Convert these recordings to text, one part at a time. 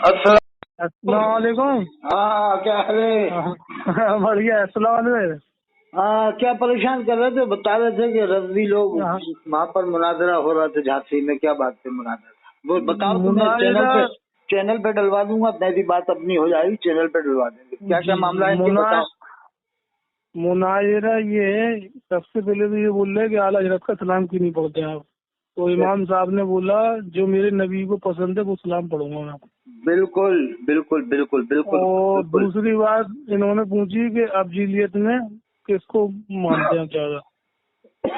अस्सलाम वालेकुम। हाँ, क्या हाल है? बढ़िया। अस्सलाम वालेकुम। हाँ, क्या परेशान कर रहे थे? बता रहे थे कि रज़वी लोग वहाँ पर मुनाजरा हो रहा था झांसी में। क्या बात पे मुनाजरा था? वो बताओ तो मैं चैनल पे डलवा दूंगा। मेरी बात अपनी हो जाएगी, चैनल पे डलवा देंगे। क्या क्या मामला है ये बताओ। मुनाजरा ये है, सबसे पहले तो ये बोल रहे कि आला हज़रत का सलाम क्यों नहीं पढ़ते आप। तो इमाम साहब ने बोला जो मेरे नबी को पसंद है वो सलाम पढ़ूंगा मैं। बिल्कुल बिल्कुल बिल्कुल बिल्कुल। और दूसरी बात इन्होंने पूछी कि अफजीलियत में किसको मानते हैं ज्यादा,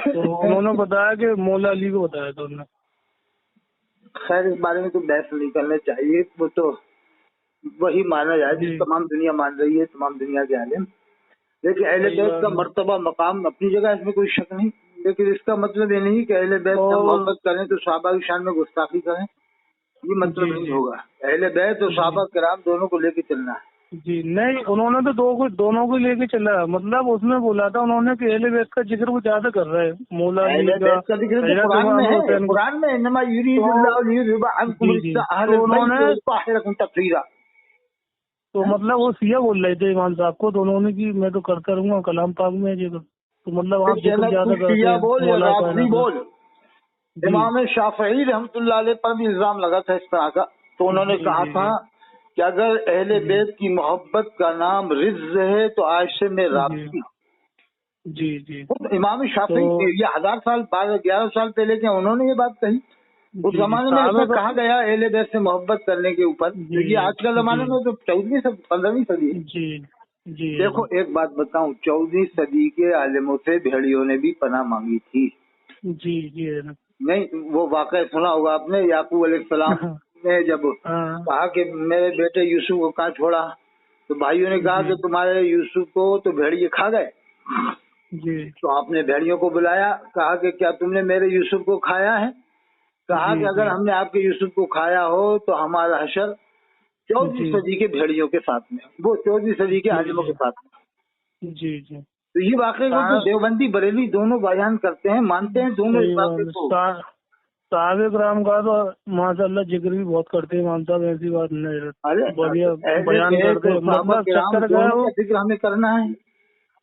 तो उन्होंने बताया कि मौला अली को बताया था उन्होंने। खैर, इस बारे में तो बहस नहीं करना चाहिए। वो तो वही माना जाए जिस तमाम दुनिया मान रही है, तमाम दुनिया के आलिम। लेकिन अहले बैत का मर्तबा मकाम अपनी जगह, इसमें कोई शक नहीं। लेकिन इसका मतलब ये नहीं कि अहले बैत से मोहब्बत करें तो सहाबा की शान में गुस्ताखी करें, ये मतलब नहीं होगा। अहले बैत और सहाबा किराम दोनों को लेके चलना है। जी नहीं, उन्होंने तो दोनों को लेके चला। मतलब उसमें बोला था उन्होंने कि अहले बैत का जिक्र वो ज्यादा कर रहे हैं। मौला अली का जिक्र तो कुरान में है। कुरान में इन्नमा तो मतलब वो सिया बोल रहे थे इमाम साहब को, तो उन्होंने की मैं तो करता रहूंगा कलाम पाक में जिक्र। तो मतलब आप जिक्र ज्यादा करते हैं। बोल इमाम शाफई रहमतुल्लाह अलैह पर भी इल्जाम लगा था इस तरह का। तो उन्होंने कहा था कि अगर अहले बैत की मोहब्बत का नाम रिज़्ज़ है तो आयशा में राबती। जी जी। इमाम शाफई ये 1000 साल 11 साल पहले के उन्होंने ये बात कही। उस जमाने में ऐसा कहा गया अहले बैत से मोहब्बत करने के ऊपर। ये आज के जमाने में तो 14वीं 15वीं सदी है। जी जी। देखो एक बात बताऊं, 14वीं सदी के आलिमों से भेड़ियों ने भी पनाह मांगी थी। जी जी। नहीं, वो वाकया सुना होगा आपने, याकूब अलैहिस्सलाम ने जब कहा कि मेरे बेटे यूसुफ को कहाँ छोड़ा, तो भाइयों ने कहा कि तुम्हारे यूसुफ को तो भेड़िए खा गए। जी। तो आपने भेड़ियों को बुलाया, कहा कि क्या तुमने मेरे यूसुफ को खाया है? कहा कि अगर हमने आपके यूसुफ को खाया हो तो हमारा हशर 14वीं सदी के भेड़ियों के साथ में, वो 14वीं सदी के आलिमों के साथ में। जी जी। तो ये वाकई को तो देवबंदी बरेली दोनों बयान करते हैं, मानते हैं दोनों इस बात को। साहब ग्राम का तो माशाअल्लाह जिक्र भी बहुत करते हैं इमाम साहब, ऐसी बात नहीं। अरे बढ़िया बयान करते हैं। मतलब चक्कर गए वो जिक्र हमें करना है।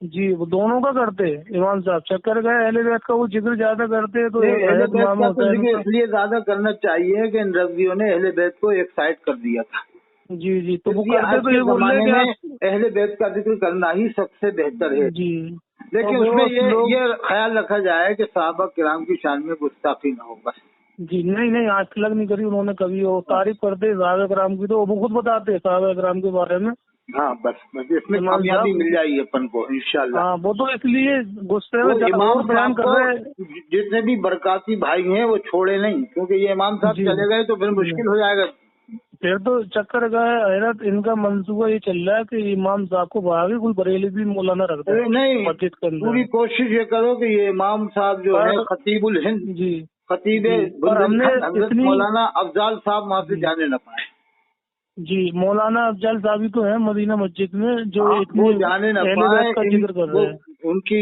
जी, वो दोनों का करते हैं इमाम साहब। चक्कर गए अहले बैत का वो जिक्र ज्यादा करते हैं। तो इसलिए ज्यादा करना चाहिए कि इन रज़वियों ने अहले बैत को एक साइड कर दिया था। जी जी। तो वो करते तो ये बोल रहे हैं कि अहले बैत का जिक्र करना ही सबसे बेहतर है। जी। लेकिन उसमें ये ख्याल रखा जाए कि सहाबा किराम की शान में गुस्ताखी न हो बस। जी नहीं, आज तक नहीं करी उन्होंने कभी। वो तारीफ करते सहाबा किराम की, तो वो खुद बताते सहाबा किराम के बारे में। हाँ बस इसमें कामयाबी मिल जाएगी अपन को इंशाल्लाह। हाँ, वो तो इसलिए गुस्से में इमाम बयान कर रहे हैं। जितने भी बरकाती भाई हैं वो छोड़े नहीं, क्योंकि ये इमाम साहब चले गए तो फिर मुश्किल हो जाएगा। फिर तो चक्कर गए हैरत। इनका मंसूबा ये चल रहा है कि इमाम साहब को बाहर कोई बरेली भी मौलाना रखता है। नहीं, पूरी कोशिश ये करो कि ये इमाम साहब जो है खतीबुल हिंद जी, खतीब मौलाना अफजाल साहब वहाँ से जाने न पाए। जी, मौलाना अफजल साहब तो है मदीना मस्जिद में, जो वो जाने न पाए का जिक्र कर रहे हैं। उनकी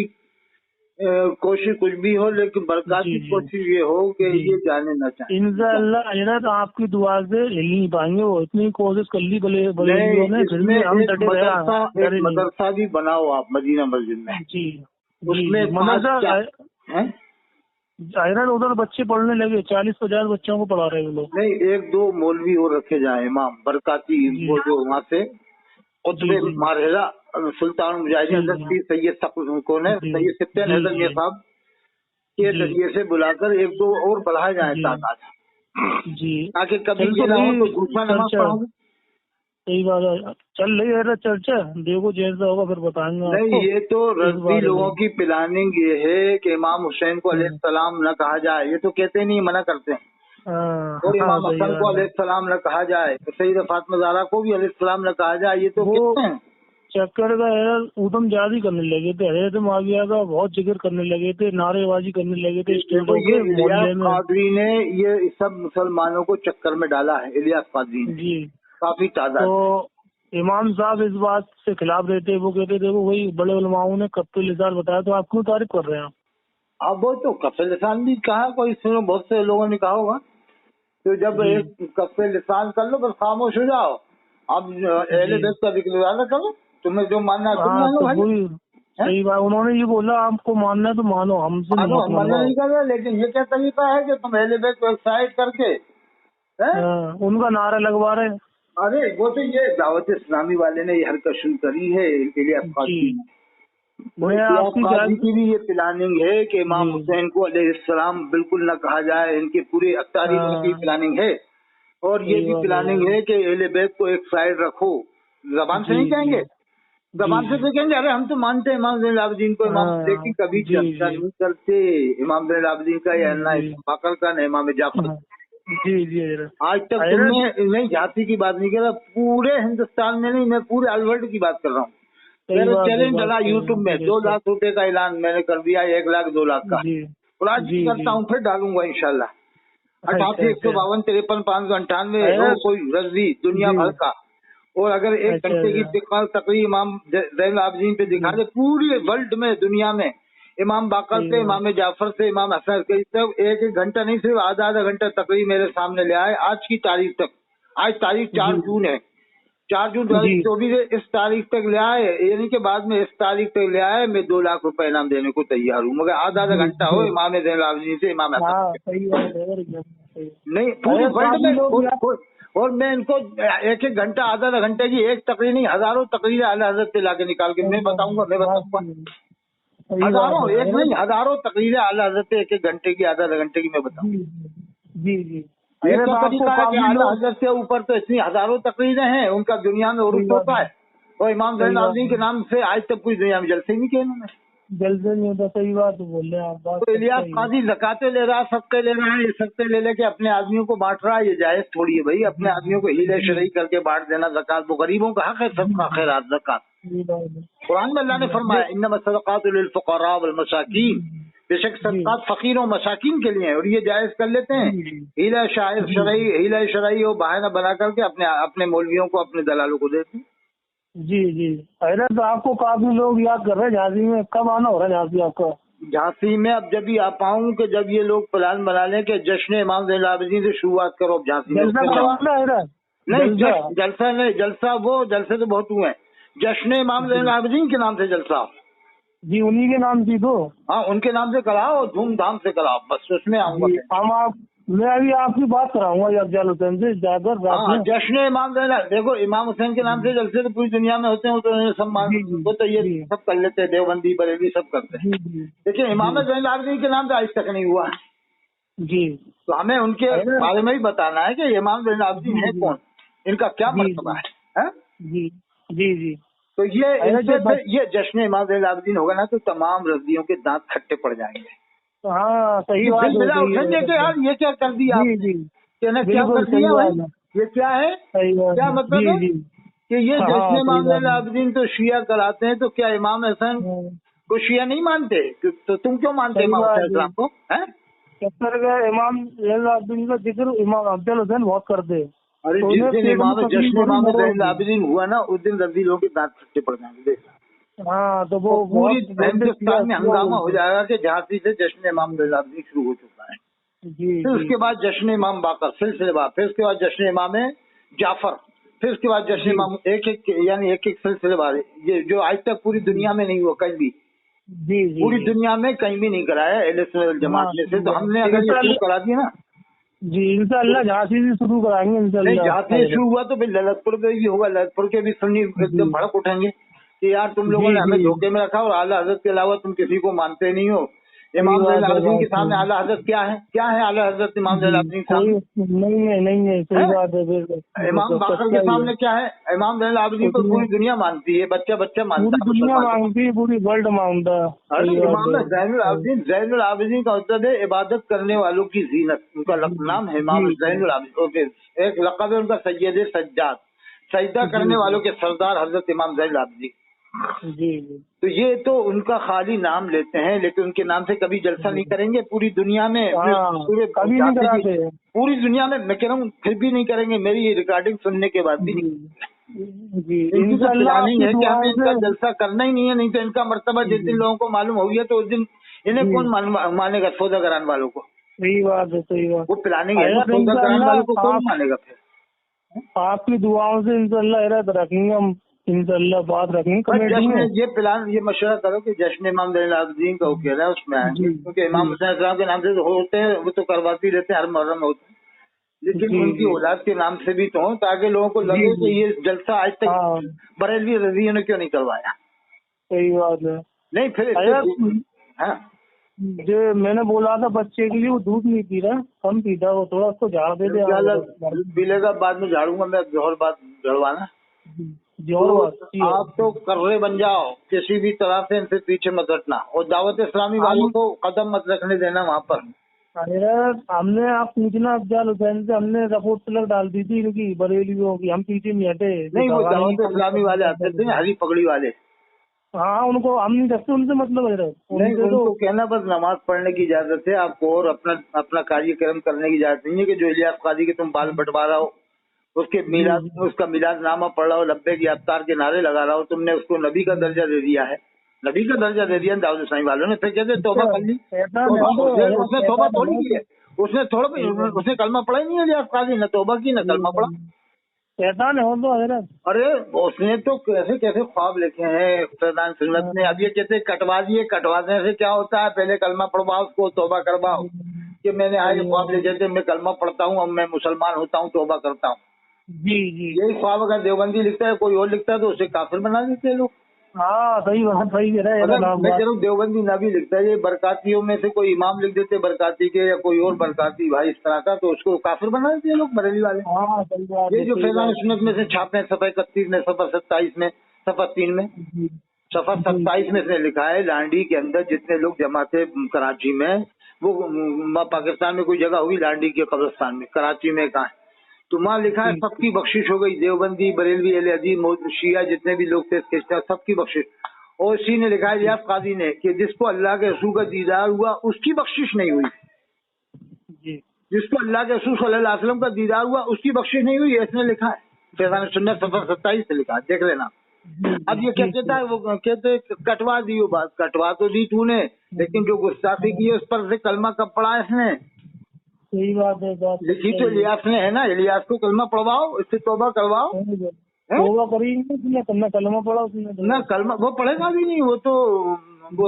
कोशिश कुछ भी हो, लेकिन बरकाती कोशिश ये हो कि ये जाने न चाहे। इंशाअल्लाह आपकी दुआ से हिल नहीं पाएंगे। वो इतनी कोशिश कर ली मदरसा भी बनाओ आप मदीना मस्जिद में। जी, उसमें मदरसा उधर बच्चे पढ़ने लगे, 40-50 बच्चों को पढ़ा रहे हैं लोग। नहीं, 1-2 मौलवी और रखे जाए इमाम बरकाती, वो जो वहाँ से मारहेला सुल्तान मुजाहिदीन सैयद कौन है, सैयद सिप्तान हैदर मियां साहब के जरिए से बुलाकर 1-2 और बढ़ाए जाए तादाद जी, ताकि कभी ये ना हो तो दूसरा नमाज पढ़ोगे। सही बात है, चल रही है चर्चा। देखो जैसा होगा फिर बताएंगे। नहीं, ये तो रज़वी लोगों की प्लानिंग ये है कि इमाम हुसैन को अलैहिस्सलाम न कहा जाए। ये तो कहते नहीं, मना करते हैं। और इमाम हसन को अलैहिस्सलाम न कहा जाए, सैयदा फातिमा ज़हरा को भी अलैहिस्सलाम न कहा जाए, ये तो कहते हैं। चक्कर का उदम जारी करने लगे थे, हज़रत मुआविया का बहुत जिक्र करने लगे थे, नारेबाजी करने लगे थे। इलियास कादरी ने ये सब मुसलमानों को चक्कर में डाला है, इलियास कादरी ने जी काफी तादाद। तो इमाम साहब इस बात से खिलाफ रहते, वो कहते थे वो वही बड़े उलमाओं ने कत्ल लिसान बताया। तो आप क्यों तारीफ कर रहे हैं? अब वो तो कत्ल लिसान भी कहा, कोई सुनो बहुत से लोगों ने कहा होगा। तो जब एक कफ्फे लिसान कर लो बस खामोश हो जाओ। अब अहले बैत का जिक्र करो, तुम्हें जो मानना है तुम मानो भाई। सही बात, उन्होंने ये बोला आपको मानना है तो मानो, हमसे मानो, हम मना नहीं कर रहे, लेकिन ये क्या तरीका है कि तुम अहले बैत को एक्साइट करके उनका नारा लगवा रहे। अरे वो तो ये दावत इस्लामी वाले ने ये हरकत शुरू करी है, इनके लिए अफकादी की भी ये प्लानिंग है कि इमाम हुसैन को अलैहिस्सलाम बिल्कुल न कहा जाए, इनके पूरे तारीख की प्लानिंग है। और ये भी प्लानिंग है कि अहले बैत को एक साइड रखो, जबान से नहीं कहेंगे, जबान से तो कहेंगे अरे हम तो मानते हैं इमाम ज़ैनुल आबिदीन को, इमाम, लेकिन कभी चर्चा नहीं करते इमाम ज़ैनुल आबिदीन का या बाकर का न इमाम जाफर। जी आज तक तुमने नहीं जाति की बात नहीं कर, पूरे हिंदुस्तान में नहीं, मैं पूरे अलवर्ल्ड की बात कर रहा हूँ। मेरा चैलेंज डला यूट्यूब में, 2 लाख रुपए का ऐलान मैंने कर दिया, 1 लाख 2 लाख का, और आज भी करता हूँ, फिर डालूंगा इंशाल्लाह। 88 152 53 598 कोई रजी दुनिया भर का। और अगर 1 घंटे की तकरीर इमाम ज़ैनुल आबिदीन पे दिखा दे पूरे वर्ल्ड में, दुनिया में, इमाम बाकर से, इमाम जाफर से, इमाम हसन से, सब 1 घंटा नहीं, सिर्फ आधा घंटा तकरीर मेरे सामने ले आए आज की तारीख तक। आज तारीख 4 जून है, 4 जून 2024 है, इस तारीख तक ले आए, यानी कि बाद में इस तारीख तक ले आए, मैं 2 लाख रुपए इनाम देने को तैयार हूँ, मगर आधा घंटा हो इमाम ज़ैनुल आबिदीन से, इमाम हसन नहीं, पूरे वर्ल्ड में। और मैं इनको 1 घंटा आधा घंटे की एक तकरीर नहीं, हजारों तकरीरें आला हज़रत से लाके निकाल के मैं बताऊंगा, हजारों, एक नहीं हजारों तकरीरें आला हज़रत से 1 घंटे की आधा घंटे की मैं बताऊँ। जी ये तो तरीका है कि आला हज़रत से ऊपर तो इतनी हजारों तकरीरें हैं, उनका दुनिया में उर्फ होता है, और इमाम ज़ैनुल आबिदीन के नाम से आज तक पूरी दुनिया में जलसे नहीं किए इन्होंने, जलसे नहीं होता। सही बात बोल रहे हैं आप। तो इलियास काजी ज़कातें ले रहा है, सबके ले रहा है, ये सबके ले लेके अपने आदमियों को बांट रहा है, ये जायज थोड़ी है भाई, अपने आदमियों को हीले शरई करके बांट देना ज़कात, वो गरीबों का हक है, सबका खैरात ज़कात। कुरान में अल्लाह ने फरमाया इन्नमा सदक़ातु लिल फ़ुक़रा वल मसाकीन, बेशक सदक़ात फकीरों मसाकीन के लिए है, और ये जायज कर लेते हैं हीला शरई और बहाना बना करके अपने मौलवियों को, अपने दलालों को देते हैं। जी अरे तो आपको काफी लोग याद कर रहे हैं झांसी में, कब आना हो रहा है झांसी आपका? झांसी में अब जब भी आ पाऊँ कि जब ये लोग प्लान बना लें कि जश्न इमाम ज़ैनुल आबिदीन से शुरुआत करो अब झांसी में। नहीं जलसा नहीं, जलसा वो जलसे तो बहुत हुए हैं, जश्न इमाम ज़ैनुल आबिदीन के नाम से जलसा जी, उन्हीं के नाम थी तो, हाँ उनके नाम से कराओ, धूमधाम से कराओ, बस उसमें आऊंगा। मैं अभी आपकी बात कराऊंगा अफजल हुसैन से जाकर। जश्न इमाम ज़ैनुल, देखो इमाम हुसैन के नाम से जलसे तो पूरी दुनिया में होते हैं, वो तो सम्मान, वो तो ये सब कर लेते हैं, देवबंदी बरेली सब करते हैं, लेकिन इमाम ज़ैनुल आबिदीन के नाम से आज तक नहीं हुआ जी। तो हमें उनके बारे में ही बताना है कि इमाम ज़ैनुल आबिदीन है कौन, इनका क्या मर्तबा है। जी तो ये जश्न इमाम ज़ैनुल आबिदीन होगा ना तो तमाम रज़ियों के दांत खट्टे पड़ जाएंगे। हाँ सही बात है यार, ये क्या कर दिया क्या कर दिया भाई, ये क्या है, क्या मतलब है कि ये जश्न इमाम ज़ैनुल आबिदीन तो शिया कराते हैं, तो क्या इमाम हसन को शिया नहीं मानते, तो तुम क्यों मानते इमाम हसन को? इमाम ज़ैनुल आबिदीन का जिक्र इमाम अफजल हुसैन बहुत करते हैं। अरे जिस दिन जश्न इमाम ज़ैनुल आबिदीन हुआ ना, उस दिन रज़ी लोगों के दांत खट्टे पड़ जाएंगे। हाँ तो वो पूरी हिंदुस्तान में हंगामा हो जाएगा कि झांसी से जश्न इमाम ज़ैनुल आबिदीन शुरू हो चुका है। फिर उसके बाद जश्न इमाम बाकर सिलसिलेवार, फिर उसके बाद जश्न इमाम जाफर, फिर उसके बाद जश्न इमाम एक सिलसिलेवार, ये जो आज तक पूरी दुनिया में नहीं हुआ कहीं भी, पूरी दुनिया में कहीं भी नहीं कराया अहले सुन्नत वल जमात में से, तो हमने अगर ये शुरू करा दिया ना जी इंशाअल्लाह झांसी से शुरू कराएंगे इंशाअल्लाह। झांसी शुरू हुआ तो फिर ललितपुर में भी होगा, ललितपुर के भी सुन्नी एकदम भड़क उठेंगे कि यार तुम लोगों ने हमें धोखे में रखा और आला हज़रत के अलावा तुम किसी को मानते नहीं हो। इमाम ज़ैनुल आबिदीन के सामने आला हज़रत क्या है आला हज़रत इमाम ज़ैनुल आबिदीन के सामने नहीं है सही बात है। इमाम बाकर के सामने क्या है, इमाम ज़ैनुल आबिदीन को पूरी दुनिया मानती है, बच्चा मानता है, दुनिया मानती है, पूरी वर्ल्ड मानता है। इमाम ज़ैनुल आबिदीन का मतलब है इबादत करने वालों की जीनत, उनका नाम है इमाम ज़ैनुल आबिदीन, एक लक़ब है उनका सैयद सज्जाद, सजदा करने वालों के सरदार हज़रत इमाम ज़ैनुल आबिदीन जी। तो ये तो उनका खाली नाम लेते हैं, लेकिन उनके नाम से कभी जलसा नहीं करेंगे पूरी दुनिया में, कभी नहीं कराते पूरी दुनिया में, मैं कह रहा हूँ फिर भी नहीं करेंगे, मेरी ये रिकॉर्डिंग सुनने के बाद भी नहीं। इनकी तो प्लानिंग है कि हमें इनका जलसा करना ही नहीं है, नहीं तो इनका मर्तबा जिस दिन लोगों को मालूम हो गया तो उस दिन इन्हें कौन मानेगा, सौदा कराने वालों को। सही बात है, सही बात। वो प्लानिंग है ना, सौदा कराने वालों को कौन मानेगा फिर? आपकी दुआओं से इंशाल्लाह रखेंगे हम, इंशाल्लाह बात रखेंगे कमेटी में। ये प्लान, ये मशवरा करो कि जश्न इमाम ज़ैनुल आबिदीन का कह रहा है उसमें आएंगे, क्योंकि इमाम हुसैन इस्लाम के नाम से तो होते हैं, वो तो करवाती रहते हैं, हर मुहर्रम होते हैं, लेकिन उनकी औलाद के नाम से भी तो हो, ताकि लोगों को लगे कि ये जलसा आज तक बरेलवी रज़ियों ने क्यों नहीं करवाया। सही बात है। नहीं फिर हाँ, जो मैंने बोला था बच्चे के लिए, वो दूध नहीं पी रहा, कम पीता, वो थोड़ा उसको झाड़ दे दे। पीलेगा, बाद में झाड़ूंगा मैं, जोहर बात झड़वाना। तो आप तो कर्रे बन जाओ, किसी भी तरह से इनसे पीछे मत हटना, और दावत इस्लामी वालों को कदम मत रखने देना वहाँ पर। अरे हमने, आप पूछना अफजाल हुसैन से, हमने रिपोर्ट तलक डाल दी थी इनकी बरेलियों की, हम पीछे नहीं हटे। नहीं, वो दावत इस्लामी वाले आते थे, हरी पगड़ी वाले। हाँ, उनको हम नहीं रखते, उनसे मतलब है। नहीं, उनको कहना बस नमाज पढ़ने की इजाजत है आपको, और अपना कार्यक्रम करने की इजाजत नहीं है कि जो इलियास काजी के तुम बाल बंटवा रहा हो, उसके मिलाद, उसका मिलाद नामा पढ़ रहा हो, लब्बे की अफ्तार के नारे लगा रहा हो, तुमने उसको नबी का दर्जा दे दिया है, नबी का दर्जा दे दिया दाऊद इस्लामी वालों ने। फिर कहते तौबा कर ली, उसने तौबा थोड़ी की है, उसने कलमा पढ़ा ही नहीं है इलियास काजी, न तौबा की न कलमा पढ़ा। शैतान है वो तो हजरत। अरे उसने तो कैसे कैसे ख्वाब लिखे हैं फैजान सुन्नत ने। अब ये कहते कटवा दिए, कटवाने से क्या होता है, पहले कलमा पढ़वाओ, उसको तौबा करवाओ कि मैंने आज ख्वाब लिखे थे, मैं कलमा पढ़ता हूँ, अब मैं मुसलमान होता हूँ, तौबा करता हूँ। जी जी, यही ख्वाब अगर देवबंदी लिखता है, कोई और लिखता है, तो उसे काफिर बना देते हैं लोग। हाँ सही बात, सही है। मैं कह रहा हूँ देवबंदी ना भी लिखता है, ये बरकातियों में से कोई इमाम लिख देते बरकाती के, या कोई और बरकाती भाई इस तरह का, तो उसको काफिर बना देते हैं लोग बरेली वाले। हाँ सही बात। ये जो फैजान सुन्नत में से छापे हैं, सफा 31 में, सफा 27 में, सफा 3 में, सफा 27 में इसने लिखा है, लांडी के अंदर जितने लोग जमा थे कराची में, वो पाकिस्तान में कोई जगह हुई लांडी के कब्रिस्तान में, कराची में कहाँ है, तो वहाँ लिखा है सबकी बख्शिश हो गई, देवबंदी, बरेलवी, अहले हदीस, शिया जितने भी लोग थे सबकी बख्शिश। और इसी ने लिखा है इलियास काजी ने कि जिसको अल्लाह के रसूल का दीदार हुआ उसकी बख्शिश नहीं हुई, जिसको अल्लाह के रसूल सल्लल्लाहु अलैहि वसल्लम का दीदार हुआ उसकी बख्शिश नहीं हुई, इसने लिखा है फैजान सुन्नत सफा 27 से लिखा है, देख लेना। अब ये क्या कहता है, वो कहते कटवा दी, बात कटवा तो दी तूने, लेकिन जो गुस्ताखी की है उस पर से कलमा कब पढ़ा इसने? सही बात है, लिखी तो इलियास ने है ना, इलियास को कलमा पढ़वाओ, इससे तौबा करवाओ। तौबा करेंगे, कलमा पढ़ा उसने ना, कलमा वो पढ़ेगा भी नहीं, वो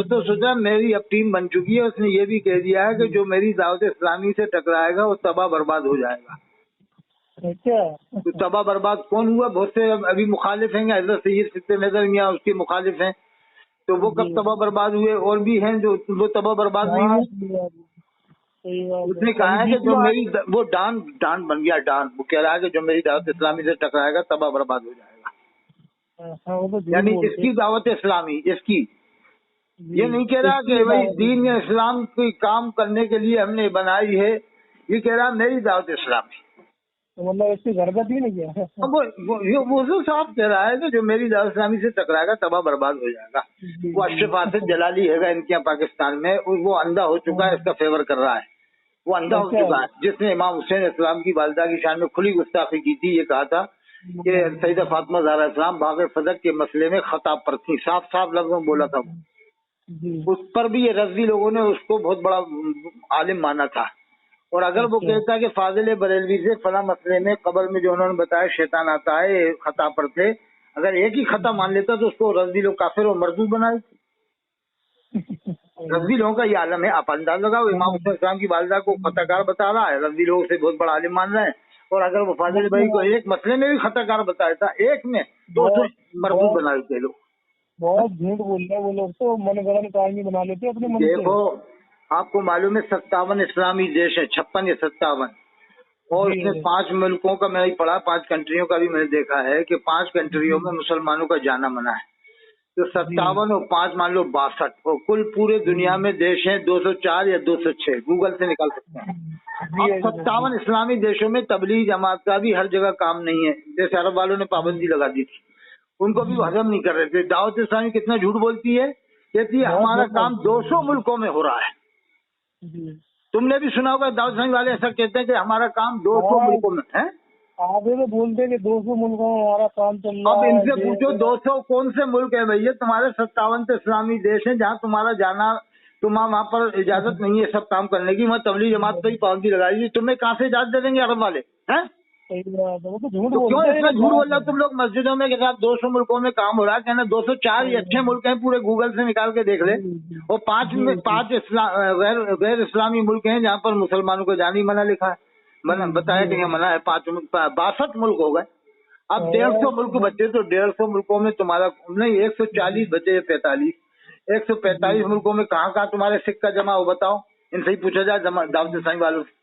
तो सोचा मेरी अब टीम बन चुकी है, उसने ये भी कह दिया है कि जो मेरी दावत इस्लामी से टकराएगा वो तबाह बर्बाद हो जाएगा। क्या तो तबाह बर्बाद कौन हुआ? बहुत से अभी मुखालिफ हैं, हजरत सैयद सिद्दीक़ नजर मियां उसके मुखालिफ हैं, तो वो कब तबाह बर्बाद हुए? और भी हैं जो वो तबाह बर्बाद नहीं हुए। उसने कहा है कि जो मेरी वो डान बन गया, डान, वो कह रहा है कि जो मेरी दावत इस्लामी से टकराएगा तबाह बर्बाद हो जाएगा। यानी इसकी दावत इस्लामी, इसकी, ये नहीं कह रहा कि भाई दीन या इस्लाम कोई काम करने के लिए हमने बनाई है, ये कह रहा मेरी दावत इस्लामी, तो मतलब इसकी घरगत ही नहीं किया। वो तो साफ कह रहा है कि जो मेरी दावत इस्लामी से टकराएगा तबाह बर्बाद हो जाएगा। वो अशरफ आसिफ जलाली है इनके यहाँ पाकिस्तान में, वो अंधा हो चुका है, इसका फेवर कर रहा है, वो अंधा हो चुका है, जिसने इमाम हुसैन इस्लाम की वालिदा की शान में खुली गुस्ताखी की थी। ये कहा था कि सईदा फातिमा ज़हरा इस्लाम बाग़ फदक के मसले में खता पर थी, साफ साफ लफ्ज़ों में बोला था वो। उस पर भी ये रज़वी लोगों ने उसको बहुत बड़ा आलिम माना था। और अगर वो कहता है कि फाजिल बरेलवी से फला मसले में कब्र में जो उन्होंने बताया शैतान आता है, खता पर थे, अगर एक ही खता मान लेता तो उसको रज़वी लोग काफिर और मरदूद बनाए। रज़वी लोगों का ये आलम है, आप अंदाज लगाओ, इमाम हुसैन इस्लाम की वालिदा को खताकार बता रहा है, रज़वी लोग से बहुत बड़ा आलिम मान रहे हैं, और अगर वो फाजिल भाई को एक मसले में भी खताकार बताया था, एक में, तो उसे मरदूद बना देते लोग। बहुत झूठ बोल रहे हैं वो लोग, तो मनगढ़ंत कहानी बना लेते अपने मन से। देखो आपको मालूम है 57 इस्लामी देश है, 56 या 57, और इसने 5 मुल्कों का मैंने पढ़ा, 5 कंट्रियों का भी मैंने देखा है कि 5 कंट्रियों में मुसलमानों का जाना मना है। तो 57 और 5 मान लो 62, और कुल पूरे दुनिया में देश हैं 204 या 206, गूगल से निकाल सकते हैं। 57 इस्लामी देशों में तबलीग जमात का भी हर जगह काम नहीं है, जैसे अरब वालों ने पाबंदी लगा दी थी, उनको भी हजम नहीं कर रहे थे। दावत इस्लामी कितना झूठ बोलती है, कहती है हमारा काम 200 मुल्कों में हो रहा है। तुमने भी सुना होगा दावत इस्लामी वाले ऐसा कहते हैं कि हमारा काम 200 मुल्कों में है। आगे तो बोलते हैं कि 200 मुल्कों में हमारा काम चल रहा है। अब इनसे पूछो 200 कौन से मुल्क है भैया? तुम्हारे 57 तो इस्लामी देश हैं जहाँ तुम्हारा जाना तुम्हें वहाँ पर इजाजत नहीं है सब काम करने की, वहाँ तबलीग जमात पे ही पाबंदी लगाई थी, तुम्हें कहाँ से इजाजत दे देंगे अरब वाले हैं? तो झूठ तो क्यों इतना झूठ बोल रहे हो बोलते तुम लोग? मस्जिदों में के साथ 200 मुल्कों में काम हो रहा है, कहना 204 ये अच्छे मुल्क हैं, पूरे गूगल से निकाल के देख ले। और 5 गैर इस्लामी मुल्क हैं जहाँ पर मुसलमानों को जाने मना लिखा है, मना बताया कि मना है। 62 मुल्क हो गए, अब 150 मुल्क बचे, तो 150 मुल्कों में तुम्हारा नहीं 140 बचे, 145 मुल्कों में कहाँ तुम्हारे सिक्का जमा हो बताओ? इनसे ही पूछा जाए दावत इस्लामी वालों से।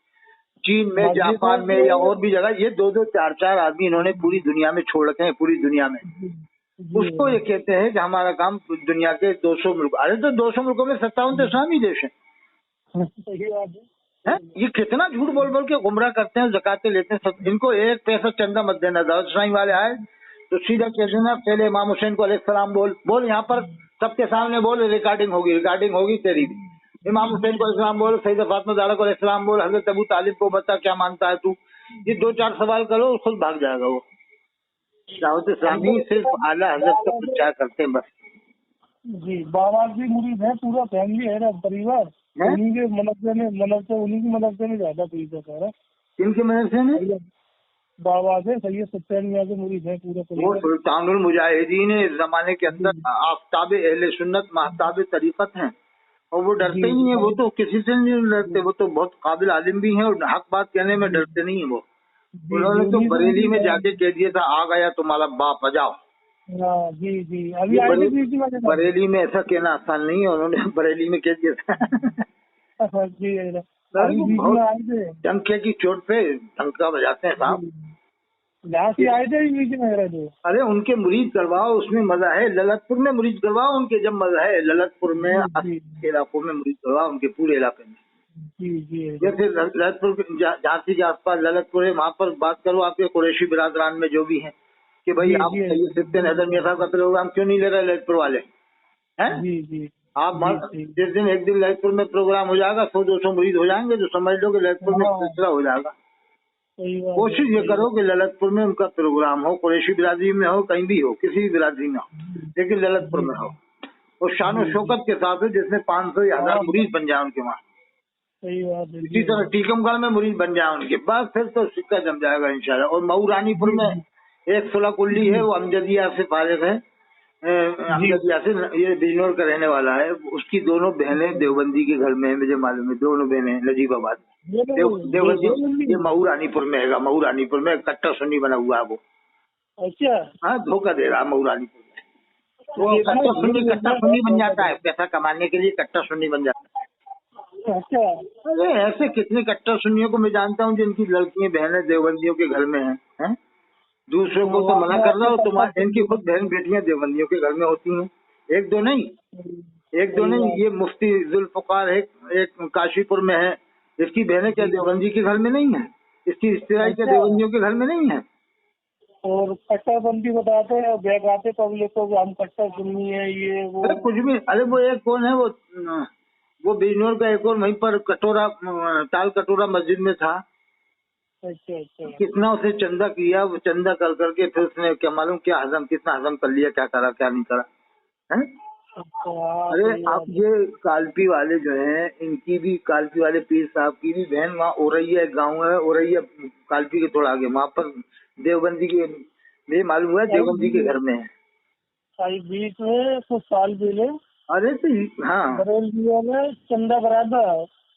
चीन में, जापान में या और भी जगह, ये 2-2, 4-4 आदमी इन्होंने पूरी दुनिया में छोड़ रखे हैं, पूरी दुनिया में। उसको ये कहते हैं कि हमारा काम दुनिया के 200 मुल्क। अरे तो 200 मुल्कों में 57 तो इस्लामी देश है। ये कितना झूठ बोल बोल के गुमराह करते हैं, ज़कातें लेते हैं सब। इनको 1 पैसा चंदा मत देना। दावत इस्लामी वाले आए तो सीधा कह देना पहले इमाम हुसैन को अलैहिस्सलाम बोल यहाँ पर सबके सामने बोल, रिकॉर्डिंग होगी तेरी भी। इमाम हुसैन को अलैहिस्सलाम बोल, सैयदा फातिमा ज़हरा को अलैहिस्सलाम बोल, हज़रत अबू तालिब को बता क्या मानता है तू। ये 2-4 सवाल करो, खुद भाग जाएगा वो। दावत इस्लामी सिर्फ आला हज़रत का प्रचार करते हैं बस। जी, बाबा भी मुरीद है, पूरा फैमिली है ना, परिवार उन्हीं के उन्हीं की मदद से ज्यादा पीछे कर रहा है। किनकी मदद से ने? बाबा से सैयद सत्यान मियां के मुरीद है पूरा परिवार। वो सुल्तानुल मुजाहिदीन इस जमाने के अंदर आफ्ताब अहले सुन्नत महताब तरीकत हैं, और वो डरते ही नहीं है। वो तो किसी से नहीं डरते, वो तो बहुत काबिल आलिम भी हैं और हक बात कहने में डरते नहीं है वो। उन्होंने तो बरेली में जाके कह दिया था, आ गया तुम्हारा बाप, आ जाओ। जी अभी आए थे बरेली में। ऐसा कहना आसान नहीं है, उन्होंने बरेली में कह दिया था। जी डंके की चोट पे डंका बजाते हैं साहब। आए थे अरे उनके मुरीद करवाओ, उसमें मजा है। ललितपुर में मुरीद करवाओ उनके, जब मजा है। ललितपुर में इलाकों में मुरीद करवाओ उनके, पूरे इलाके में। जैसे ललितपुर झांसी के आसपास ललितपुर है, वहाँ पर बात करो आपके कुरैशी बिरादरान में जो भी हैं कि भाई आप हैदर मियां साहब का प्रोग्राम क्यों नहीं ले रहे ललितपुर वाले हैं? आप जिस दिन एक दिन ललितपुर में प्रोग्राम हो जाएगा, 100-200 मुरीद हो जाएंगे, तो समझ लो कि ललितपुर में सिलसिला हो जाएगा। कोशिश ये करो कि ललितपुर में उनका प्रोग्राम हो, कुरैशी बिरादरी में हो, कहीं भी हो, किसी भी बिरादरी में हो, लेकिन ललितपुर में हो, और शान शौकत के साथ हो, जिसमें 500 या 1000 मुरीद बन जाए उनके वहाँ। इसी तरह टीकमगढ़ में मुरीद बन जाए उनके, बस फिर तो सिक्का जम जाएगा इंशाल्लाह। और मऊ रानीपुर में एक सुलह कुल्ली है, वो अमजदिया से फारिग है, अमजदिया से, ये बिजनौर का रहने वाला है। उसकी दोनों बहनें देवबंदी के घर में है, मुझे मालूम है, दोनों बहनें नजीबाबाद देवबंदी। ये मऊ रानीपुर में है, मऊ रानीपुर में कट्टर सुन्नी बना हुआ है वो। अच्छा, हाँ, धोखा दे रहा है मऊ रानीपुर में। वो कट्टर सुन्नी बन जाता है, पैसा कमाने के लिए कट्टर सुन्नी बन जाता है। अच्छा, अरे ऐसे कितने कट्टर सुन्नियों को मैं जानता हूँ जिनकी लड़कियां बहनें देवबंदियों के घर में हैं। दूसरों को तो मना कर रहा हो, तुम्हारे इनकी खुद बहन बेटियां देवबंदियों के घर में होती हैं। एक दो नहीं, ये मुफ्ती जुल्फकार एक काशीपुर में है, इसकी बहनें क्या देवबंदी के घर में नहीं है? इसकी रिश्तेदारी क्या देवबंदियों के घर में नहीं है? और कट्टरबंदी बताते हैं, बैगाते पब्लिक को हम कट्टर सुन्नी है, ये वो। अरे कुछ भी। अरे वो एक कौन है, वो बिजनौर का एक और वहीं पर ताल कटोरा मस्जिद में था। अच्छा। कितना उसे चंदा किया, वो चंदा कर करके फिर उसने क्या मालूम क्या कितना हजम कर लिया, क्या करा क्या नहीं करा है। अरे आप ये कालपी वाले जो हैं, इनकी भी, कालपी वाले पीर साहब की भी बहन वहाँ औरैया गाँव है, औरैया कालपी के थोड़ा आगे, वहाँ पर देवबंदी के, मुझे मालूम हुआ देवबंदी के घर में है। बीच में कुछ साल पहले, अरे तो हाँ, बरेलिया में चंदा करा था,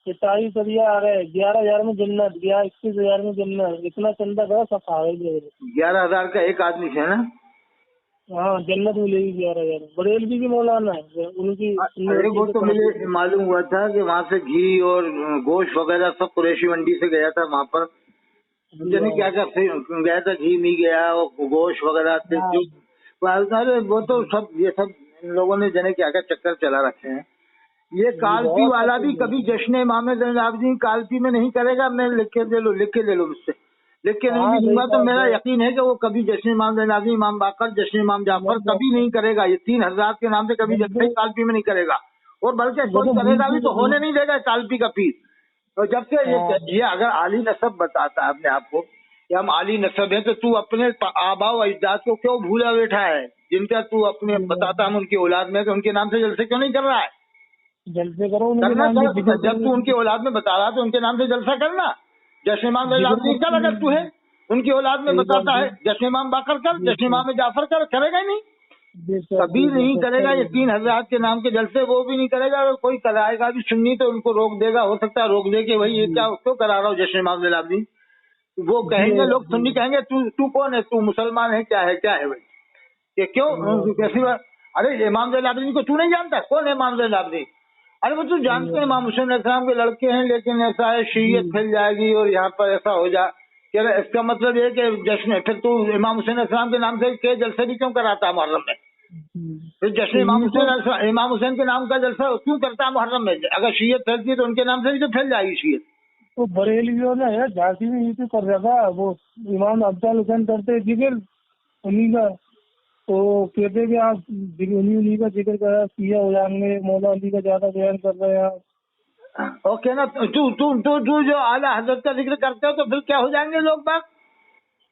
47 आ रहे, 11,000 में जन्नत, 21,000 में जन्नत, इतना चंदा करा सब खा गए। 11,000 का एक आदमी है ना? हाँ, जन्नत मिलेगी 11,000। बरेलवी की मौलाना है उनकी। अरे वो तो मुझे मालूम हुआ था कि वहाँ से घी और गोश्त वगैरह सब कुरैशी मंडी से गया था वहाँ पर, जाने क्या गया था, घी नहीं गया और गोश्त वगैरह थे। अरे वो तो सब, ये सब इन लोगों ने जाने क्या चक्कर चला रखे हैं। ये कालपी वाला भी कभी जश्न इमाम ज़ैनुल कालपी में नहीं करेगा। मैं लिख के ले लो मुझसे, लिख के नहीं भी दूंगा तो मेरा यकीन है कि वो कभी जश्न इमाम ज़ैनुल, इमाम बाकर, जश्न इमाम जाफर कभी नहीं करेगा। ये 3 हज़रात के नाम से कभी जश्न कालपी में नहीं करेगा, और बल्कि कोई करेगा भी तो होने नहीं देगा कालपी का पीर। तो जब से ये अगर आली नसब बताता है अपने आप को कि हम आली नसब है, तो तू अपने आबा व अजदाद को क्यों भूला बैठा है, जिनका तू अपने बताता हम उनकी औलाद में, तो उनके नाम से जलसे क्यों नहीं कर रहा है? जलसे करो उनके करना नाम कर, पे, जब तू उनकी औलाद में बता रहा तो उनके नाम से जलसा करना। जश्न इमाम ज़ैनुल आबिदीन कर, अगर तू है उनकी औलाद में बताता है जश्न इमाम बाकर कर, जश्न इमाम जाफर कर, करेगा ही नहीं, कभी नहीं करेगा। ये 3 हज़रात के नाम के जलसे वो भी नहीं करेगा। अगर कोई कराएगा भी सुन्नी तो उनको रोक देगा, हो सकता है रोक दे के भाई ये क्या क्यों करा रहा हूँ जश्न इमाम ज़ैनुल आबिदीन। वो कहेंगे लोग, सुन्नी कहेंगे तू कौन है, तू मुसलमान है, क्या है भाई, ये क्यों कैसी बात। अरे इमाम ज़ैनुल आबिदीन को तू नहीं जानता, कौन है इमाम ज़ैनुल आबिदीन? अरे वो तू जानते हैं इमाम हुसैन अलैहिस्सलाम के लड़के हैं, लेकिन ऐसा है शीयत फैल जाएगी और यहाँ पर ऐसा हो जा। इसका मतलब ये कि जश्न, फिर तू इमाम हुसैन अलैहिस्सलाम के नाम से के जलसे भी क्यों कराता है मुहर्रम में? फिर जश्न इमाम हुसैन के नाम का जलसा क्यों करता है मुहर्रम में? अगर शीयत फैलती है तो उनके नाम से भी तो फैल जाएगी शीयत। तो बरेलियों ने यार झांसी में ये तो कर रहा था, वो इमाम अफजल हुसैन करते जिक्र उन्हीं का, तो कहते कि आप उन्हीं का जिक्र करा किया हो जाएंगे, मौला अली का ज्यादा बयान कर रहे हैं आप। ओके ना, तू जो आला हजरत का जिक्र करते हो तो फिर क्या हो जाएंगे लोग बाग?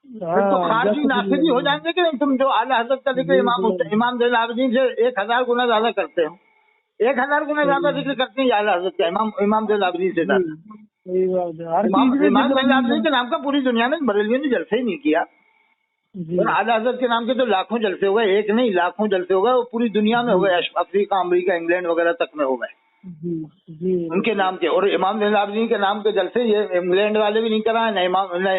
फिर तो खारजी नासिरी हो जाएंगे कि नहीं? तुम जो आला हजरत का जिक्र इमाम ज़ैनुल आबिदीन से 1000 गुना ज्यादा करते हो, 1000 गुना ज्यादा जिक्र करते हैं आला हजरत का इमाम ज़ैनुल आबिदीन से ज्यादा। इमाम ज़ैनुल आबिदीन के नाम का पूरी दुनिया में बरेलियों ने जलसे ही नहीं किया। और आला हजरत के नाम के तो लाखों जलसे हो गए, एक नहीं लाखों जलसे हो गए, वो पूरी दुनिया में हो गए, अफ्रीका, अमेरिका, इंग्लैंड वगैरह तक में हो गए उनके नाम के। और इमाम ज़ैनुल आबिदीन के नाम के जलसे ये इंग्लैंड वाले भी नहीं कराए, न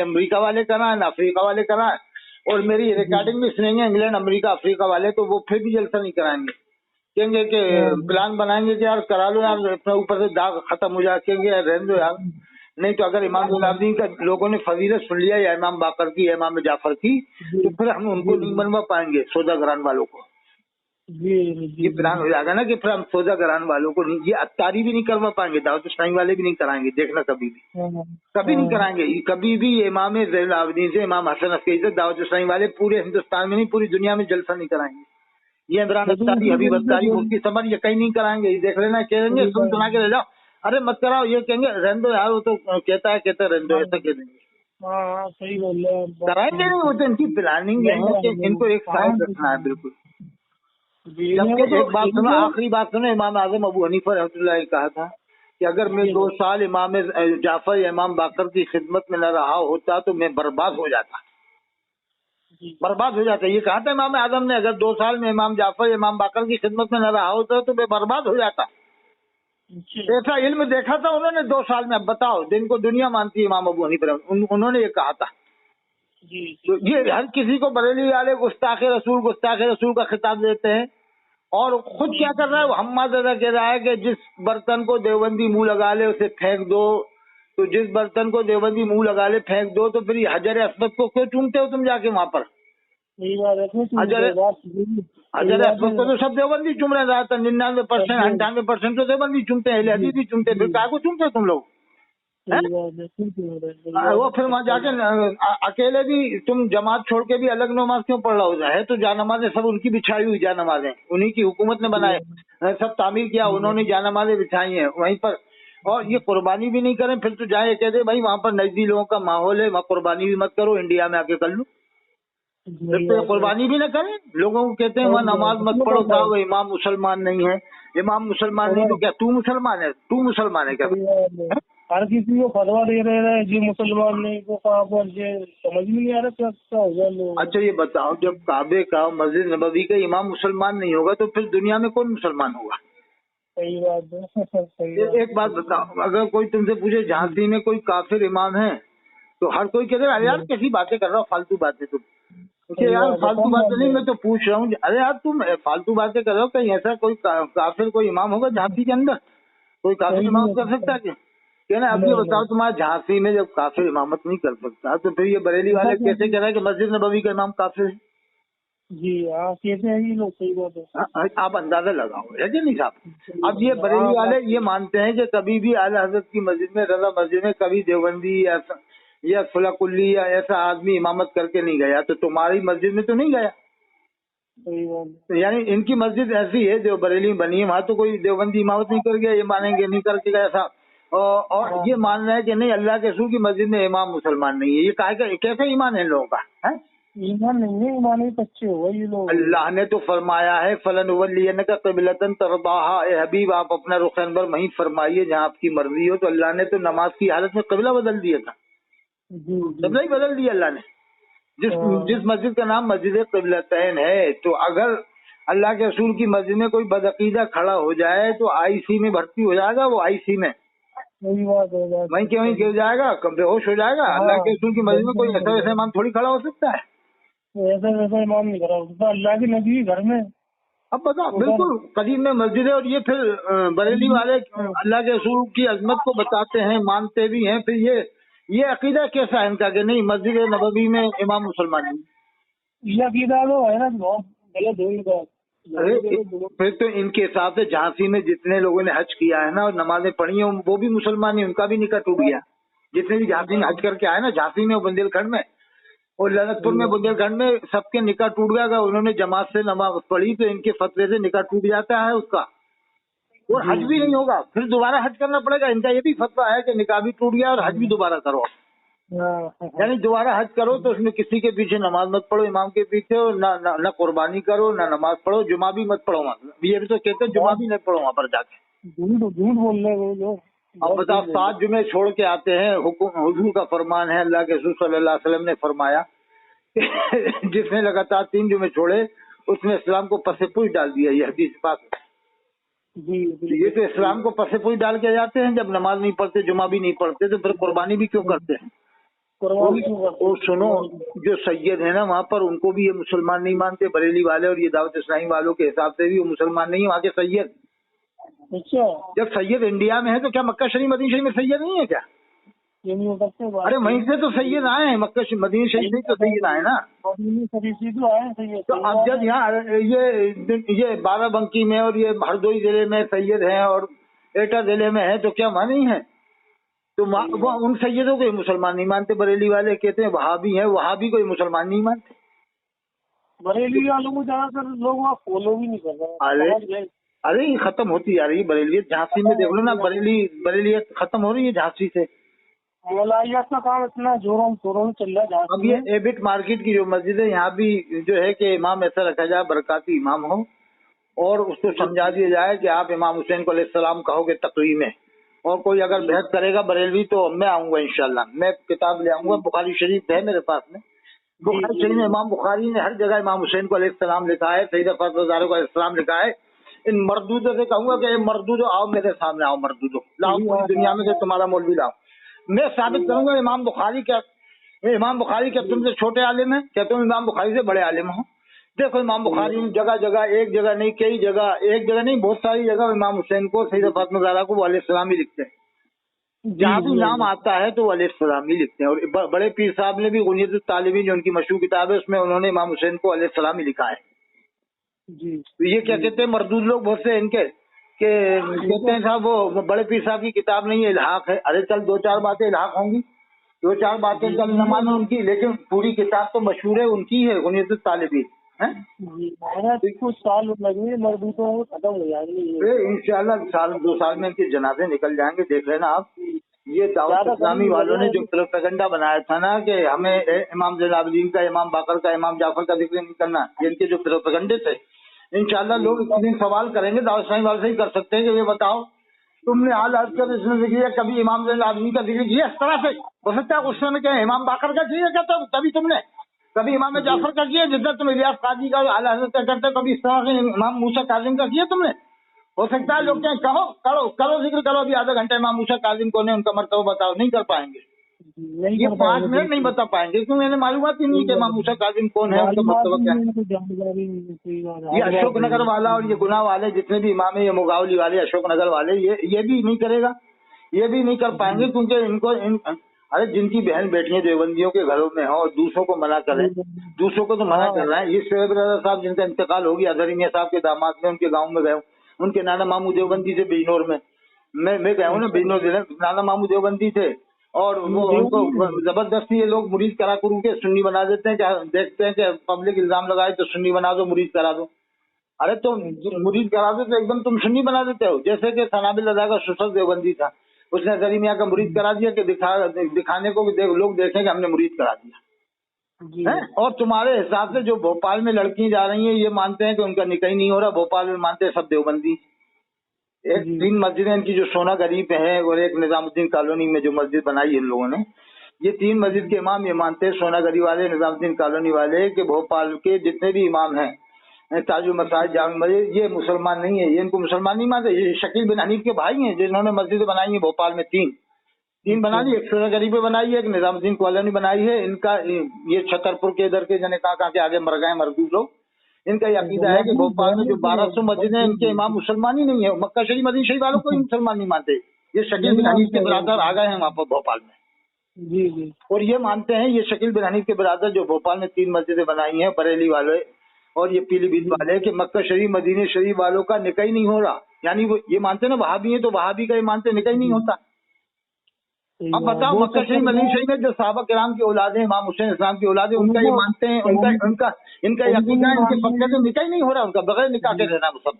अमेरिका वाले कराए, न अफ्रीका वाले कराए। और मेरी रिकॉर्डिंग में सुनेंगे इंग्लैंड, अमेरिका, अफ्रीका वाले, तो वो फिर भी जलसा नहीं कराएंगे, कहेंगे कि प्लान बनाएंगे कि यार करा लो यार, अपने ऊपर से दाग खत्म हो जाए, कहेंगे यार रहने दो यार। नहीं तो अगर इमाम ज़ैनुल आबिदीन का लोगों ने फजीलत सुन लिया या इमाम बाकर की या इमाम जाफर की, तो फिर हम उनको नहीं बनवा पाएंगे, सौदागरान वालों को। ये प्लान हो जाएगा ना कि फिर हम सौदागरान वालों को नहीं, ये अत्तारी भी नहीं करवा पाएंगे, दाऊद इस्लामी वाले भी नहीं कराएंगे, देखना कभी नहीं कराएंगे कभी भी। इमाम ज़ैनुल आबिदीन से, इमाम हसन अस्करी से दाऊद इस्लामी वाले पूरे हिंदुस्तान में नहीं, पूरी दुनिया में जलसा नहीं कराएंगे। ये इमरान अत्तारी, हबीब अत्तारी, मुफ्ती समर, ये कहीं नहीं कराएंगे। ये देख लेना, कहेंगे सुन सुना के ले जाओ, अरे मत कराओ, ये कहेंगे रहने दो यार, वो तो कहता रहने दो, ऐसा कह देंगे। सही बोल रहे हैं, कराएंगे नहीं, वो तो इनकी प्लानिंग है कि इनको एक साइड रखना है बिल्कुल। जबकि एक बात सुनो, आखिरी बात सुनो, इमाम आजम अबू हनीफा रहमतुल्लाह ने कहा था कि अगर मैं 2 साल इमाम जाफर या इमाम बाकर की खिदमत में न रहा होता तो मैं बर्बाद हो जाता। ये कहा था इमाम आजम ने, अगर 2 साल में इमाम जाफर या इमाम बाकर की खिदमत में न रहा होता तो मैं बर्बाद हो जाता। ऐसा इल्म देखा था उन्होंने 2 साल में। अब बताओ, दिन को दुनिया मानती है इमाम अबू हनीफा, उन्होंने ये कहा था। तो ये हर किसी को बरेली वाले गुस्ताखे रसूल का खिताब देते हैं, और खुद क्या कर रहा है वो हम्माद अदा कह रहा है कि जिस बर्तन को देवबंदी मुंह लगा ले उसे फेंक दो। तो जिस बर्तन को देवबंदी मुंह लगा ले फेंक दो, तो फिर हजर अस्वद को क्यों चूमते हो तुम जाके वहाँ पर? हजर अस्वद को तो सब देवबंदी चूम रहे हैं, 99%, 98% तो देवबंदी चूमते हैं, अहले हदीस भी चूमते हैं, फिर क्या को चूमते हो तुम लोग? वो फिर वहाँ जाके अकेले भी तुम जमात छोड़ के भी अलग नमाज क्यों पढ़ रहा हो जाए? तो जानमाजें सब उनकी बिछाई हुई जानमाजें, उन्हीं की हुकूमत ने बनाए, सब तामीर किया उन्होंने, जानमाजें बिछाई हैं वहीं पर। और ये कुर्बानी भी नहीं करें, फिर तो जाए कह दे भाई वहाँ पर नजदी लोगों का माहौल है, वहाँ कुर्बानी भी मत करो, इंडिया में आके कर लो। फिर तो कुर्बानी भी न करें, लोगों को कहते हैं वहाँ नमाज मत पढ़ो, था वो इमाम मुसलमान नहीं है, इमाम मुसलमान नहीं तो क्या तू मुसलमान है क्या? हर किसी को फतवा दे रहे हैं जी मुसलमान नहीं को, कहाँ पर ये समझ नहीं आ रहा क्या होगा लोग। अच्छा ये बताओ, जब काबे का, मस्जिद नबवी का इमाम मुसलमान नहीं होगा तो फिर दुनिया में कौन मुसलमान होगा? सही बात है। एक बात बताओ, अगर कोई तुमसे पूछे झांसी में कोई काफिर इमाम है तो हर कोई कहते अरे यार कैसी बातें कर रहा हो, फालतू बातें। तुम यार फालतू बातें नहीं, मैं तो पूछ रहा हूँ, अरे यार तुम फालतू बातें कर रहे हो, कहीं ऐसा कोई काफिर कोई इमाम होगा झांसी के अंदर? कोई काफिर इमाम कर सकता है क्या? अब ये बताओ, तुम्हारा झांसी में जब काफिर इमामत नहीं कर सकता तो फिर ये बरेली वाले कैसे कह रहे हैं कि मस्जिद नबवी का इमाम काफिर है? जी हाँ, कैसे है ये लोग? सही बात है, आप अंदाजा लगाओ है कि नहीं साहब? अब ये बरेली वाले ये मानते हैं कि कभी भी आला हजरत की मस्जिद में, रजा मस्जिद में कभी देवबंदी या फुला कुल्ली या ऐसा आदमी इमामत करके नहीं गया, तो तुम्हारी मस्जिद में तो नहीं गया। तो यानी इनकी मस्जिद ऐसी है जो बरेली में बनी है, वहाँ तो कोई देवबंदी इमामत नहीं कर गया, ये मानेंगे नहीं करके गया साहब। और ये मान रहे हैं कि नहीं, अल्लाह के रसूल की मस्जिद में इमाम मुसलमान नहीं है। ये कैसे ईमान है इन लोगों का है? ईमान नहीं है, ईमान ही कच्चे हो ये लोग। अल्लाह ने तो फरमाया है फलनुवल्लियन्नका क़िबलतन तरदाहा, ए हबीब आप अपना रुख अनवर वहीं फरमाइए जहाँ आपकी मर्जी हो। तो अल्लाह ने तो नमाज की हालत में क़िबला बदल दिया था, जी जी। क़िबला ही बदल दिया अल्लाह ने। जिस मस्जिद का नाम मस्जिद क़िबलतैन है, तो अगर अल्लाह के रसूल की मस्जिद में कोई बदअकीदा खड़ा हो जाए तो आईसी में भर्ती हो जाएगा, वो आईसी में सही बात है, वहीं के वहीं गिर जाएगा, कब बेहोश हो जाएगा। अल्लाह के रसूल की मस्जिद में कोई ऐसा वैसा इमाम थोड़ी खड़ा हो सकता है। ऐसा वैसा इमाम नहीं करा सकता, अल्लाह की नबी घर में। अब बताओ, बिल्कुल करीब में मस्जिद है, और ये फिर बरेली वाले अल्लाह के रसूल की अजमत को बताते हैं, मानते भी हैं। फिर ये अकीदा कैसा है इनका कि नहीं मस्जिद नबवी में इमाम मुसलमान नहीं? ये अकीदा तो है ना बहुत गलत है इनका। अरे फिर तो इनके हिसाब से झांसी में जितने लोगों ने हज किया है ना और नमाजें पढ़ी हैं वो भी मुसलमान ही, उनका भी निकाह टूट गया। जितने भी झांसी में हज करके आए ना, झांसी में, बुंदेलखंड में और ललितपुर में, बुंदेलखंड में, सबके निकाह टूट गया। उन्होंने जमात से नमाज पढ़ी तो इनके फतवे से निकाह टूट जाता है उसका, और हज भी नहीं होगा, फिर दोबारा हज करना पड़ेगा। इनका ये भी फतवा है कि निकाह भी टूट गया और हज भी दोबारा करो। यानी दोबारा हज करो तो उसमें किसी के पीछे नमाज मत पढ़ो, इमाम के पीछे, और ना कुर्बानी करो, ना नमाज पढ़ो, जुमा भी मत पढ़ो वहाँ। ये भी तो कहते हैं जुमा भी नहीं पढ़ो वहाँ पर जाके। झूठ बोल रहे वो लोग। अब बताओ 7 जुमे छोड़ के आते हैं, हुजूर का फरमान है, अल्लाह के रसूल सल्लल्लाहु अलैहि वसल्लम ने फरमाया जिसने लगातार 3 जुमे छोड़े उसने इस्लाम को पसेपुई डाल दिया। ये हदीस पाक जी। ये तो इस्लाम को पसेपुई डाल के जाते हैं, जब नमाज नहीं पढ़ते, जुमा भी नहीं पढ़ते, तो फिर कुर्बानी भी क्यों करते हैं? और सुनो, जो सैयद है ना वहाँ पर, उनको भी ये मुसलमान नहीं मानते, बरेली वाले और ये दावत इस्लामी वालों के हिसाब से भी वो मुसलमान नहीं है वहाँ के सैयद। अच्छा, जब सैयद इंडिया में है तो क्या मक्का शरीफ मदीना शरीफ में सैयद नहीं है क्या? ये नहीं हो सकते। अरे वहीं से तो सैयद आए हैं, मक्का मदीना शरीफ से तो सैयद आए ना। तो अब जब यहाँ ये बाराबंकी में और ये हरदोई जिले में सैयद हैं और एटा जिले में है, तो क्या वहाँ नहीं है? तो उन सैयदों को मुसलमान नहीं मानते। बरेली वाले कहते हैं वहाबी हैं, वहाबी कोई मुसलमान नहीं मानते। बरेली वालों को ज्यादातर लोग वहाँ फॉलो भी नहीं कर रहे। अरे ये खत्म होती जा रही है बरेलियत। झांसी में देख लो ना, बरेलियत खत्म हो रही है झांसी से। मौलाइयात का काम इतना जोरों शोरों में चल रहा है। अब ये एबिट मार्केट की जो मस्जिद है, यहाँ भी जो है कि इमाम ऐसा रखा जाए बरकाती इमाम हो, और उसको समझा दिया जाए कि आप इमाम हुसैन को अलैहिस्सलाम कहोगे तकरीर में, और कोई अगर बहस करेगा बरेलवी तो मैं आऊंगा इंशाल्लाह। मैं किताब ले आऊंगा, बुखारी शरीफ है मेरे पास में। बुखारी शरीफ में इमाम बुखारी ने हर जगह इमाम हुसैन को अलैहिस्सलाम लिखा है, सैयद फर्जदारों को अलैहिस्सलाम लिखा है। इन मर्दूदों से कहूंगा कि मर्दूदो आओ मेरे सामने, आओ मर्दूदो, लाओ पूरी दुनिया में से तुम्हारा मौलवी लाओ, मैं साबित करूंगा इमाम बुखारी क्या तुमसे छोटे आलिम है क्या? तुम इमाम बुखारी से बड़े आलिम हो। देखो इमाम बुखारी जगह जगह, एक जगह नहीं, कई जगह, एक जगह नहीं, बहुत सारी जगह इमाम हुसैन को, सैयद फातिमा ज़हरा को वो अलैहिस्सलाम ही लिखते हैं। जहाँ भी नाम आता है तो वो अलैहिस्सलाम ही लिखते हैं। और बड़े पीर साहब ने भी गुनियत तालिबीन जो उनकी मशहूर किताब है उसमें उन्होंने इमाम हुसैन को अलैहिस्सलाम ही लिखा है। जी। तो ये क्या कहते हैं मरदूद लोग बहुत से इनके के कहते हैं साहब वो बड़े पीर साहब की किताब नहीं है, इल्हाक है। अरे चल 2-4 बातें इल्हाक होंगी, 2-4 बातें चल न मानो उनकी, लेकिन पूरी किताब तो मशहूर है उनकी है, गुनियत तालिबीन है। कुछ साल लगे मरदूदों को खत्म हो जाएंगे इंशाल्लाह, 1-2 साल में इनके जनाजे निकल जाएंगे। देख लेना आप। ये दावत इस्लामी वालों ने जो प्रोपेगेंडा बनाया था ना कि हमें इमाम ज़ैनुल आबिदीन का, इमाम बाकर का, इमाम जाफर का जिक्र नहीं करना, ये इनके जो प्रोपेगेंडे थे, इंशाल्लाह लोग एक दिन सवाल करेंगे, दावत इस्लामी वाले से ही कर सकते हैं कि ये बताओ तुमने हाल कर इसमें जिक्र कभी इमाम ज़ैनुल आबिदीन का जिक्र किया? इस तरह से हो सकता है उस समय क्या इमाम बाकर का किया क्या? तो कभी तुमने कभी इमाम जाफर का किया जितना तुम इलियास काजी का आला हज़रत का करते हो, कभी इस तरह से इमाम मूसा काजिम का किया तुमने? हो सकता है लोग कहें करो जिक्र करो, अभी आधा घंटा इमाम मूसा काजिम कौन है, उनका मर्तबा बताओ। नहीं कर पाएंगे, ये 5 मिनट नहीं बता पाएंगे, क्योंकि मैंने मालूमात ही नहीं कि इमाम मूसा काजिम कौन है, उनका मर्तबा क्या है। ये अशोकनगर वाला और ये गुना वाले जितने भी इमाम है, ये मुगावली वाले, अशोकनगर वाले, ये भी नहीं करेगा, ये भी नहीं कर पाएंगे, क्योंकि इनको अरे जिनकी बहन बेटियां देवबंदियों के घरों में हो और दूसरों को मना करें, दूसरों को तो मना कर रहा है। ये शोएब रज़ा साहब जिनका इंतकाल हो गया, अजहरी मियां साहब के दामाद में, उनके गाँव में गए, उनके नाना मामू देवबंदी से बिजनौर में, मैं गया हूँ ना बिजनौर जिले, नाना मामू देवबंदी थे, और वो उनको जबरदस्ती ये लोग मुरीद करा करू के सुन्नी बना देते हैं। क्या देखते हैं कि पब्लिक इल्जाम लगाए तो सुन्नी बना दो, मुरीद करा दो। अरे तो मुरीद करा दो तो एकदम तुम सुन्नी बना देते हो। जैसे कि सनाबिल अदा का सुसर देवबंदी था, उसने अजहरी मियां का मुरीद करा दिया कि दिखाने को लोग देखें कि हमने मुरीद करा दिया। है। और तुम्हारे हिसाब से जो भोपाल में लड़की जा रही हैं ये मानते हैं कि उनका निकाह ही नहीं हो रहा, भोपाल में मानते हैं सब देवबंदी। एक 3 मस्जिदें इनकी जो सोना गरीब है और एक निजामुद्दीन कॉलोनी में जो मस्जिद बनाई इन लोगों ने, ये 3 मस्जिद के इमाम ये मानते हैं, सोना गरी वाले, निजामुद्दीन कॉलोनी वाले, कि भोपाल के जितने भी इमाम हैं ताजुल मसाजिद, जामे मस्जिद, ये मुसलमान नहीं है, ये इनको मुसलमान नहीं मानते। ये शकील बिन हनीफ के भाई हैं जिन्होंने मस्जिद बनाई है भोपाल में, 3 बना ली, एक सोना गरी पे बनाई है, एक निजामुद्दीन कॉलोनी बनाई है। इनका ये छतरपुर के इधर के जने कहाँ के आगे मर गए मरदूस लोग, इनका ये अकीदा है कि भोपाल में जो 1200 मस्जिद है इनके इमाम मुसलमान ही नहीं है, मक्का शरीफ मदीना शरीफ वालों को भी मुसलमान नहीं मानते। ये शकील बिन हनीफ के बरादर आ गए हैं वहाँ पर भोपाल में। जी। और ये मानते हैं, ये शकील बिन हनीफ के बरादर जो भोपाल में 3 मस्जिदें बनाई हैं, बरेली वाले और ये पीलीभीत वाले, कि मक्का शरीफ मदीना शरीफ वालों का निकाह ही नहीं हो रहा। यानी वो ये मानते ना वहाबी है, तो वहाबी का ये मानते निकाह ही नहीं होता। अब बताओ मक्का शरीफ मदीना शरीफ में जो सहाबा किराम की औलाद है, इमाम हुसैन इस्लाम की औलाद है, उनका ये मानते हैं, इनका यकीन है, इनके फतवे से निकाह ही नहीं हो रहा उनका, बगैर निकाह के रहना सब।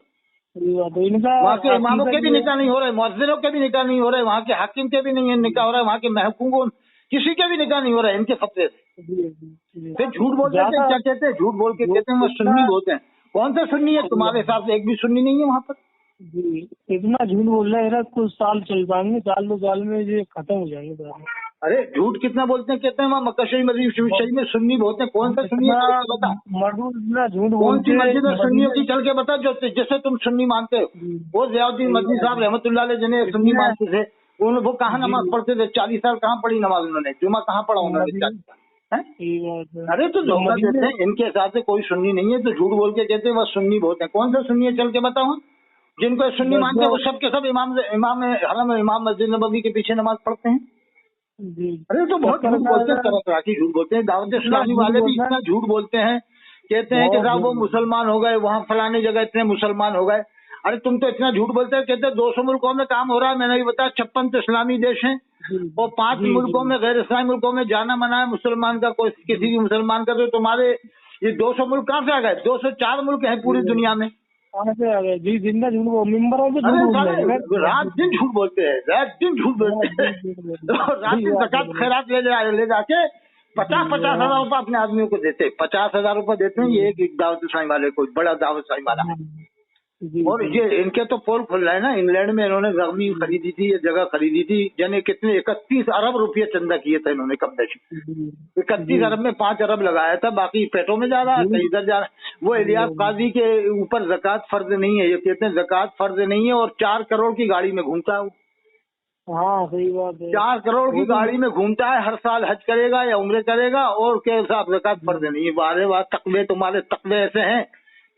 वहाँ के इमामों के भी निकाह नहीं हो रहे, मुअज्जिनों के भी निकाह नहीं हो रहे, वहाँ के हाकिम के भी नहीं निकाह हो रहा है, वहाँ के महकूम किसी के भी निकाह नहीं हो रहा है इनके फतवे से। फिर झूठ बोलते हैं, क्या कहते हैं, झूठ बोल के कहते हैं वो सुन्नी बोलते हैं। कौन सा सुन्नी है? तुम्हारे हिसाब से एक भी सुन्नी नहीं है वहाँ पर। जी, इतना झूठ बोल रहे हैं, कुछ साल चल पाएंगे, साल 2 साल में ये खत्म हो जाएंगे। अरे झूठ कितना बोलते हैं, कहते हैं वहाँ मक्का शरीफ मदीना शरीफ में सुन्नी बोलते हैं। कौन सा सुन्नी है बता, झूठ कौन सी मस्जिद में सुन्नियों की चल के बता जो जिससे तुम सुन्नी मानते हो। वो ज़ियाउद्दीन मदनी साहब रहमतुल्लाह अलैह जिन्हें सुन्नी मानते थे, वो कहाँ नमाज पढ़ते थे? 40 साल कहाँ पढ़ी नमाज उन्होंने? जुमा कहाँ पढ़ा उन्होंने? 40 साल। अरे तो धोखा देते हैं, इनके हिसाब से कोई सुन्नी नहीं है, तो झूठ बोल के कहते हैं वह सुन्नी बोलते हैं। कौन सा सुन्नी है चल के बताओ, जिनको सुन्नी मानते हैं वो सब के सब इमाम हरम इमाम मस्जिद नबवी के पीछे नमाज पढ़ते हैं। अरे तो बहुत झूठ बोलते हैं, तरह तरह की झूठ बोलते हैं। दावत इस्लामी वाले भी इतना झूठ बोलते हैं, कहते हैं कि साहब वो मुसलमान हो गए, वहाँ फलाने जगह इतने मुसलमान हो गए। अरे तुम तो इतना झूठ बोलते हैं, कहते हैं 200 मुल्कों में काम हो रहा है। मैंने भी बताया 56 तो इस्लामी देश हैं और 5 मुल्कों में गैर इस्लामी मुल्कों में जाना मना है मुसलमान का, कोई किसी भी मुसलमान का। तो तुम्हारे ये 200 मुल्क कहाँ से आ गए? 204 मुल्क हैं पूरी दुनिया में। जी जिंदा झूठ रात दिन झूठ बोलते हैं, रात दिन झूठ बोलते हैं। रात दिन ज़कात खैरात ले जाके 50-50 हज़ार रुपये अपने आदमियों को देते, 50,000 रुपये देते हैं ये एक दावत इस्लामी वाले को, बड़ा दावत इस्लामी वाला। और ये इनके तो पोल खुल रहा है ना। इंग्लैंड में इन्होंने जमीन खरीदी थी, ये जगह खरीदी थी, यानी कितने 31 अरब रुपये चंदा किए थे इन्होंने कब तक। 31 अरब में 5 अरब लगाया था, बाकी पेटों में जा रहा है, इधर जा रहा है। वो इलियास काजी के ऊपर ज़कात फर्ज नहीं है, ये कहते हैं ज़कात फर्ज नहीं है, और 4 करोड़ की गाड़ी में घूमता है। हाँ सही बात है, 4 करोड़ की गाड़ी में घूमता है, हर साल हज करेगा या उम्रे करेगा, और के हिसाब ज़कात फर्ज नहीं है। बारे बात तकवे, तुम्हारे तकवे ऐसे हैं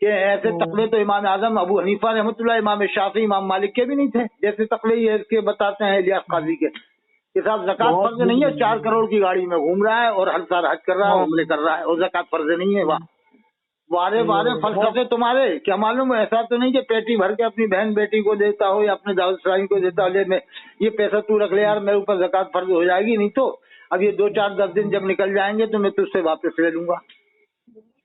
कि ऐसे तकवे तो इमाम आजम अबू हनीफा रहमतुल्लाह, इमाम शाफी, इमाम मालिक के भी नहीं थे, जैसे तकवे ये इसके बताते हैं इलियास काजी के साथ ज़कात फर्ज नहीं है। 4 करोड़ की गाड़ी में घूम रहा है और हर साल हज कर रहा है, उम्रे कर रहा है, और ज़कात फर्ज नहीं है। वारे फलसफे तुम्हारे क्या मालूम है? ऐसा तो नहीं कि पेटी भर के अपनी बहन बेटी को देता हो या अपने दाऊद इस्लामी को देता हो, ले मैं ये पैसा तू रख ले यार, मेरे ऊपर ज़कात फर्ज हो जाएगी, नहीं तो अब ये 2-4-10 दिन जब निकल जाएंगे तो मैं तुझसे वापस ले लूंगा।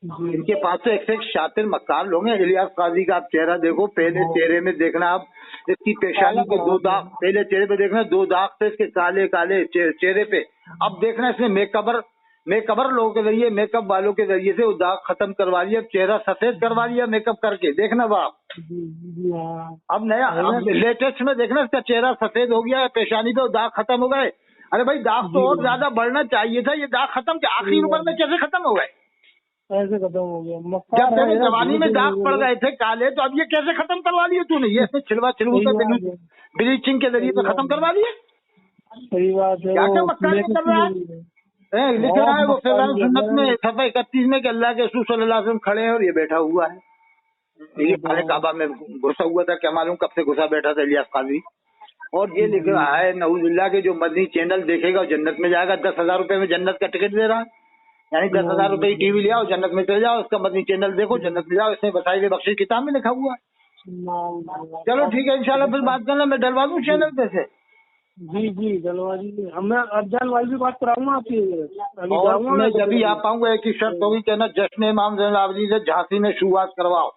इनके पास तो एक शातिर मक्कार लोग हैं। इलियास काजी का आप चेहरा देखो, पहले चेहरे में देखना आप इसकी पेशानी के 2 दाग, पहले चेहरे पे देखना 2 दाग थे इसके काले काले चेहरे पे। अब देखना इसने मेकअपर लोगों के जरिए, मेकअप वालों के जरिए से वो दाग खत्म करवा लिया, चेहरा सफेद करवा लिया मेकअप करके। देखना बाप, अब नया लेटेस्ट में देखना इसका चेहरा सफेद हो गया है, पेशानी पे दाग खत्म हो गए। अरे भाई दाग तो और ज्यादा बढ़ना चाहिए था, ये दाग खत्म के आखिरी उम्र में कैसे खत्म हो गए? ऐसे खत्म हो गया। जब तेरे जवानी में दाग पड़ गए थे काले, तो अब ये कैसे खत्म करवा लिए तूने? ये ब्लीचिंग के जरिए तो खत्म करवा लिए। सही बात है। क्या क्या मक्कार में कर रहा है? लिख रहा है वो फैज़ान सुन्नत में सफ़ा 31 में कि अल्लाह के रसूल सल्लल्लाहु अलैहि वसल्लम खड़े हैं और ये बैठा हुआ है। ये खाने काबा में घुसा हुआ था, क्या मालूम कब से घुसा बैठा था इलियास काजी। और ये लिख रहा है नऊजुबिल्लाह के जो मदनी चैनल देखेगा जन्नत में जाएगा। 10,000 रुपए में जन्नत का टिकट दे रहा है, यानी 10,000 रुपए की टीवी ले आओ, जन्नत में चले जाओ, उसका मदनी चैनल देखो, जन्नत में जाओ। इसने बताई बख्शी किताब में लिखा हुआ है। चलो ठीक है, इंशाल्लाह फिर बात करना। मैं डलवा दूँ चैनल पे से? जी डलवा दीजिए। मैं अफजाल वाली भी बात कराऊंगा आपकी। मैं जब भी आ पाऊंगा एक ही शर्त होगी, कहना जश्न इमाम ज़ैनुल आबिदीन से झांसी में शुरुआत करवाओ।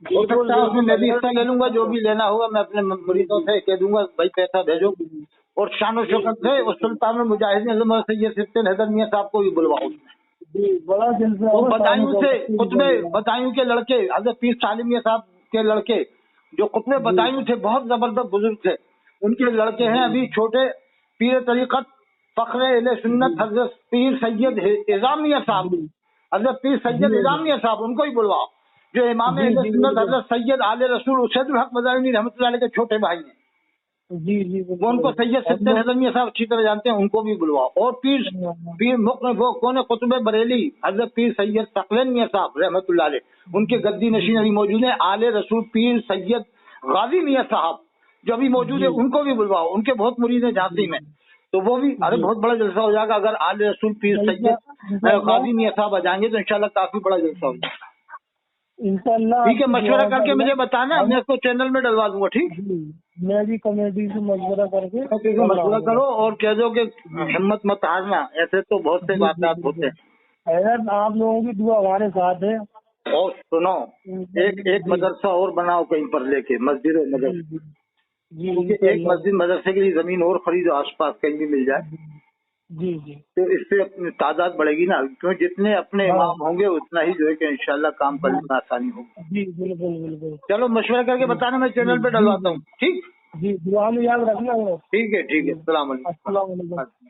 हो सकता है उसमें मैं भी हिस्सा ले लूंगा, जो भी लेना होगा मैं अपने मुरीदों से कह दूंगा भाई पैसा भेजो। और शान और शौकत से उस सुल्तान मुजाहिदीन सैयद सिफ्तुल हसन मियां साहब को भी बुलवाओ। जी, बड़ा जलसा वो होगा शाम बदायूं को। से कुतबे बदायूं के लड़के हजरत पीर सालिम मियां साहब के लड़के जो कुतबे बदायूं थे, बहुत जबरदस्त बुजुर्ग थे, उनके लड़के हैं अभी छोटे पीर तरीकत फखरे अहले सुन्नत हजरत पीर सैयद इज़ाम मियां साहब, हजरत पीर सैयद इज़ाम मियां साहब, उनको ही बुलवाओ, जो इमाम अहले सुन्नत हजरत सैयद आले रसूल उसैदुल हक मदानी रहमतुल्लाह अलैह के छोटे भाई हैं। जी जी वो उनको सैयद सिद्दीक हसन मियां साहब अच्छी तरह जानते हैं, उनको भी बुलवाओ। और पीर वो कौन कुतुब बरेली हजरत पीर सैयद तकलन मियां साहब रहमतुल्लाह अलैह, उनके गद्दी नशीन अभी मौजूद हैं। आले रसूल पीर सैयद गाजी मियां साहब जो अभी मौजूद है, उनको भी बुलवाओ, उनके बहुत मुरीद हैं झांसी में, तो वो भी, अरे बहुत बड़ा जलसा हो जाएगा अगर आले रसूल पीर सैयद गाजी मियां साहब आ जाएंगे तो इंशाल्लाह काफी बड़ा जलसा हो जाएगा। इंशाल्लाह। ठीक है, मशवरा करके मुझे बताना, मैं इसको चैनल में डलवा दूंगा। ठीक, मैं भी कमेटी से मशवरा करके मशवरा करो और कह दो कि हिम्मत मत हारना, ऐसे तो बहुत से वाक़यात होते हैं। अगर आप लोगों की दुआ हमारे साथ है। और सुनो, एक मदरसा और बनाओ कहीं पर लेके, मस्जिद और मदरसा, एक मस्जिद मदरसे के लिए जमीन और खरीदो आसपास कहीं भी मिल जाए। जी जी, तो इससे अपनी तादाद बढ़ेगी ना, क्योंकि जितने अपने इमाम होंगे उतना ही जो है कि इंशाल्लाह काम करने में आसानी होगी। जी बिल्कुल बिल्कुल। चलो मशवरा करके बताना, मैं चैनल पे डलवाता हूँ। ठीक, जी, दुआ में याद रखना। ठीक है, अस्सलाम वालेकुम।